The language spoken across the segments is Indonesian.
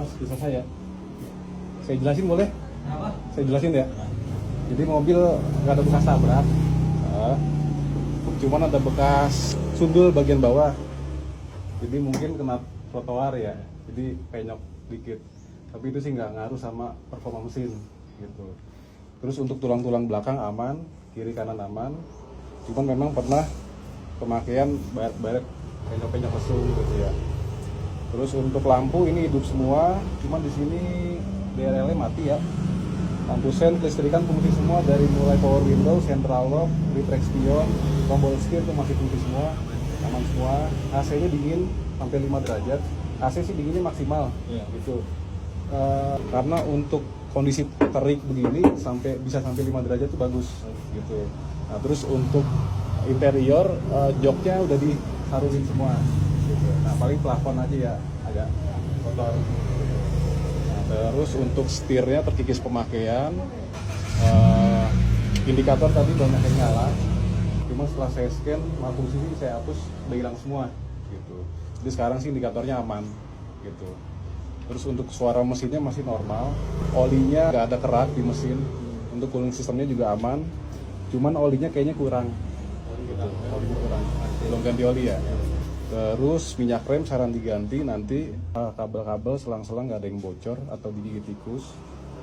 Mas, bisa saya jelasin boleh? Apa? Saya jelasin ya. Jadi mobil nggak ada bekas tabrak, nah, cuman ada bekas sundul bagian bawah. Jadi mungkin kena trotoar ya, jadi penyok dikit. Tapi itu sih nggak ngaruh sama performa mesin gitu. Terus untuk tulang-tulang belakang aman, kiri kanan aman. Cuman memang pernah pemakaian baret-baret penyok-penyok mesum gitu ya. Terus untuk lampu ini hidup semua, cuman di sini DRL-nya mati ya. Lampu sen, kelistrikan fungsi semua dari mulai power window, central lock, retract spion, tombol setir itu masih fungsi semua, aman semua. AC-nya dingin sampai 5 derajat. AC sih dinginnya maksimal, gitu. Karena untuk kondisi terik begini bisa sampai 5 derajat itu bagus, gitu. Nah terus untuk interior joknya udah disarurin semua, gitu. Nah paling plafon aja ya agak kotor. Terus untuk setirnya terkikis pemakaian, indikator tadi banyak yang nyala, cuma setelah saya scan malfungsi sih saya hapus udah hilang semua gitu. Jadi sekarang sih indikatornya aman gitu. Terus untuk suara mesinnya masih normal, olinya nggak ada kerak di mesin, untuk cooling sistemnya juga aman, cuman olinya kayaknya kurang gitu. Olinya kurang, belum ganti oli ya. Terus minyak rem saran diganti nanti, kabel-kabel selang-selang nggak ada yang bocor atau digigit tikus.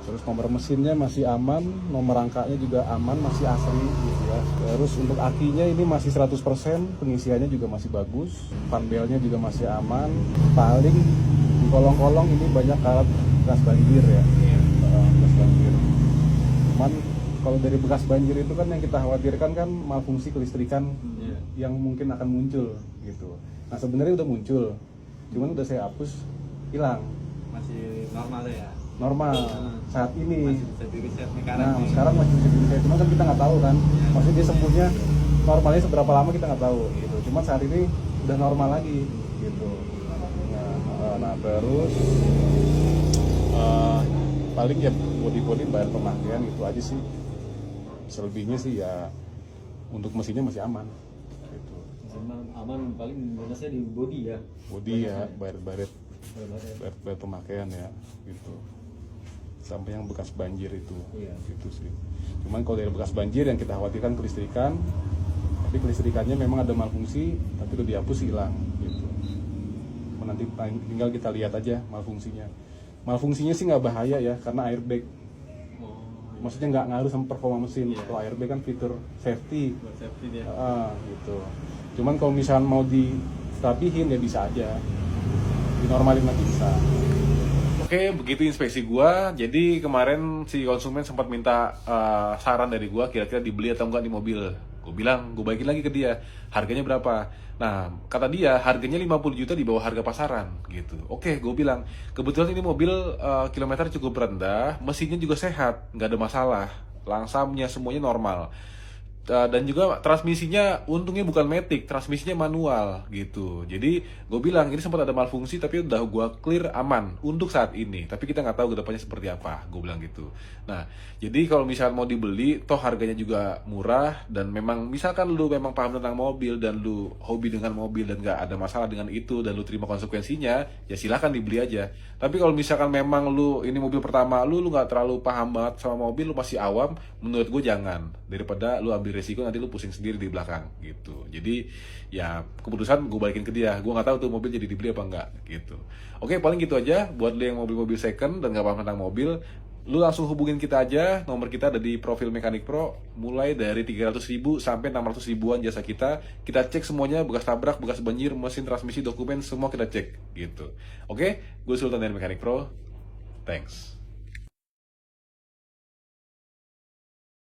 Terus nomor mesinnya masih aman, nomor rangkanya juga aman, masih asli gitu ya. Terus untuk akinya ini masih 100%, pengisiannya juga masih bagus, fan belnya juga masih aman. Paling di kolong-kolong ini banyak karat bekas banjir ya, bekas banjir. Cuman kalau dari bekas banjir itu kan yang kita khawatirkan kan malfungsi kelistrikan yang mungkin akan muncul gitu. Nah sebenarnya udah muncul, cuman udah saya hapus, hilang. Masih normal ya? Normal saat ini. Masih bisa di reset nih sekarang. Nah sekarang masih bisa di reset, cuman kan kita nggak tahu kan. Maksudnya dia sembuhnya normalnya seberapa lama kita nggak tahu gitu. Cuman saat ini udah normal lagi gitu. Nah terus paling ya body bayar pemakaian itu aja sih. Selebihnya sih ya untuk mesinnya masih aman gitu. Aman paling minusnya di body ya. Body ya, baret pemakaian ya gitu. Sampai yang bekas banjir itu gitu sih. Cuman kalau dari bekas banjir yang kita khawatirkan kelistrikan, tapi kelistrikannya memang ada malfungsi, tapi udah dihapus hilang gitu. Nanti tinggal kita lihat aja malfungsinya. Malfungsinya sih nggak bahaya ya, karena airbag. Maksudnya nggak ngaruh sama performa mesin. Kalau airbag kan fitur safety. Buat safety dia. Gitu. Cuman kalau misalnya mau dirapihin ya bisa aja, dinormalin lagi bisa. Oke, begitu inspeksi gua. Jadi kemarin si konsumen sempat minta saran dari gua, kira-kira dibeli atau enggak di mobil. Gue bilang, gue balikin lagi ke dia, harganya berapa? Nah, kata dia harganya 50 juta di bawah harga pasaran gitu. Oke, gue bilang, kebetulan ini mobil kilometer cukup rendah, mesinnya juga sehat, nggak ada masalah, langsamnya semuanya normal. Dan juga transmisinya untungnya bukan matic, transmisinya manual gitu. Jadi gue bilang ini sempat ada malfungsi tapi udah gue clear aman untuk saat ini. Tapi kita nggak tahu kedepannya seperti apa. Gue bilang gitu. Nah jadi kalau misalnya mau dibeli, toh harganya juga murah dan memang misalkan lu memang paham tentang mobil dan lu hobi dengan mobil dan nggak ada masalah dengan itu dan lu terima konsekuensinya, ya silahkan dibeli aja. Tapi kalau misalkan memang lu ini mobil pertama lu nggak terlalu paham banget sama mobil, lu masih awam, menurut gue jangan, daripada lu ambil resiko nanti lu pusing sendiri di belakang gitu. Jadi ya keputusan gue balikin ke dia. Gue nggak tahu tuh mobil jadi dibeli apa enggak gitu. Oke, paling gitu aja buat lu yang mobil-mobil second dan nggak paham tentang mobil. Lu langsung hubungin kita aja. Nomor kita ada di profil Mekanik Pro. Mulai dari 300.000 sampai 600.000-an jasa kita. Kita cek semuanya, bekas tabrak, bekas banjir, mesin, transmisi, dokumen, semua kita cek gitu. Oke, gue Sultan dari Mekanik Pro. Thanks.